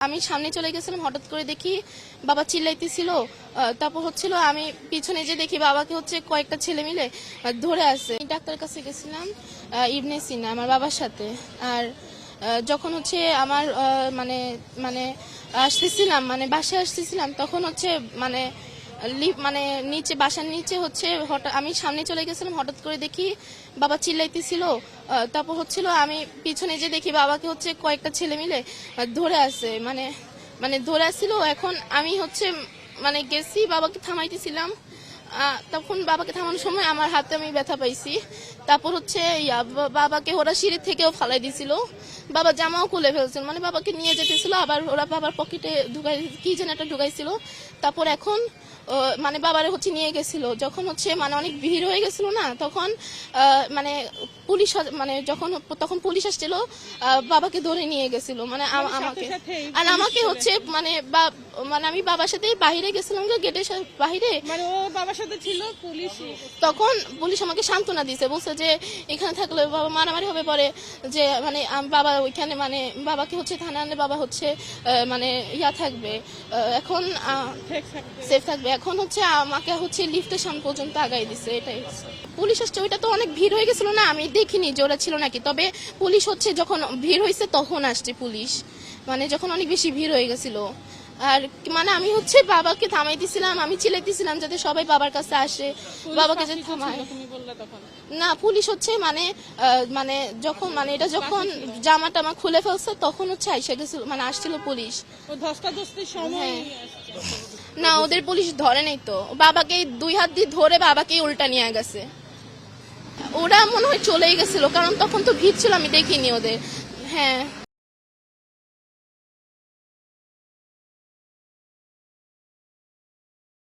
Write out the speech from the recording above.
আমি সামনে চলে গেছিলাম, হঠাৎ করে দেখি বাবা চিল্লাইতেছিল। তারপর হচ্ছিল আমি পিছনে যে দেখি বাবাকে কয়েকটা ছেলে মিলে ধরে আছে। ডাক্তারের কাছে গেছিলাম ইবনে সিনা আমার বাবার সাথে। আর যখন আমার মানে মানে আসতেছিলাম, মানে বাসায় আসতেছিলাম, তখন মানে মানে নিচে বাসার নিচে হঠাৎ আমি সামনে চলে গেছিলাম, হঠাৎ করে দেখি বাবা চিল্লাইতেছিল। তারপর হচ্ছিল আমি পিছনে যে দেখি বাবাকে কয়েকটা ছেলে মিলে ধরে আছে, মানে মানে ধরে আসছিল। এখন আমি মানে গেছি বাবাকে থামাইতেছিলাম। তখন বাবাকে থামানোর সময় আমার হাতে আমি ব্যথা পাইছি। তারপর বাবাকে ওরা সিঁড়ি থেকেও ফালাই দিছিল। বাবা জামাও খুলে ফেলছিল, মানে বাবাকে নিয়ে যেতেছিল, আবার ওরা বাবার পকেটে ঢুকাই কি যেন একটা ঢুকাইছিল। তারপর এখন মানে বাবারে নিয়ে গেছিল। যখন মানে অনেক ভিড় হয়ে গেছিল না, তখন মানে পুলিশ মানে তখন পুলিশ আসছিল, বাবাকে ধরে নিয়ে গেছিল। মানে আমাকে আর আমাকে মানে মানে আমি বাবার সাথে বাইরে গেছিলাম, গেটের বাইরে, মানে ও বাবার সাথে ছিল পুলিশ। তখন পুলিশ আমাকে সান্ত্বনা দিছে, বলছে যে এখানে থাকলে বাবা মারামারি হবে, পরে যে মানে বাবা ওইখানে মানে বাবাকে থানা আনলে বাবা মানে ইয়া থাকবে, এখন সেফ থাকবে। এখন আমাকে লিফটের সামনে পর্যন্ত আগাই দিছে। এটাই পুলিশ আসছে, ওইটা তো অনেক ভিড় হয়ে গেছিল না, আমি দেখিনি যে ওরা ছিল নাকি। তবে পুলিশ যখন ভিড় হয়েছে তখন আসছে পুলিশ, মানে যখন অনেক বেশি ভিড় হয়ে গেছিল। আর মানে আমি বাবাকে থামাইতেছিলাম, আমি চিল্লাইতেছিলাম যাতে সবাই বাবার কাছে আসে, বাবাকে যে থামায়। না, পুলিশ মানে মানে যখন মানে এটা যখন জামা টামা খুলে ফেলছে তখন আইসা গেছিল, মানে আসছিল পুলিশ। না, ওদের পুলিশ ধরে নাই তো, বাবাকে 2 হাত দিয়ে ধরে বাবাকে উল্টা নিয়ে গেছে। ওরা মনে হয় চলেই গেছিল, কারণ তখন তো ভিড় ছিল, আমি দেখিনি ওদের। হ্যাঁ।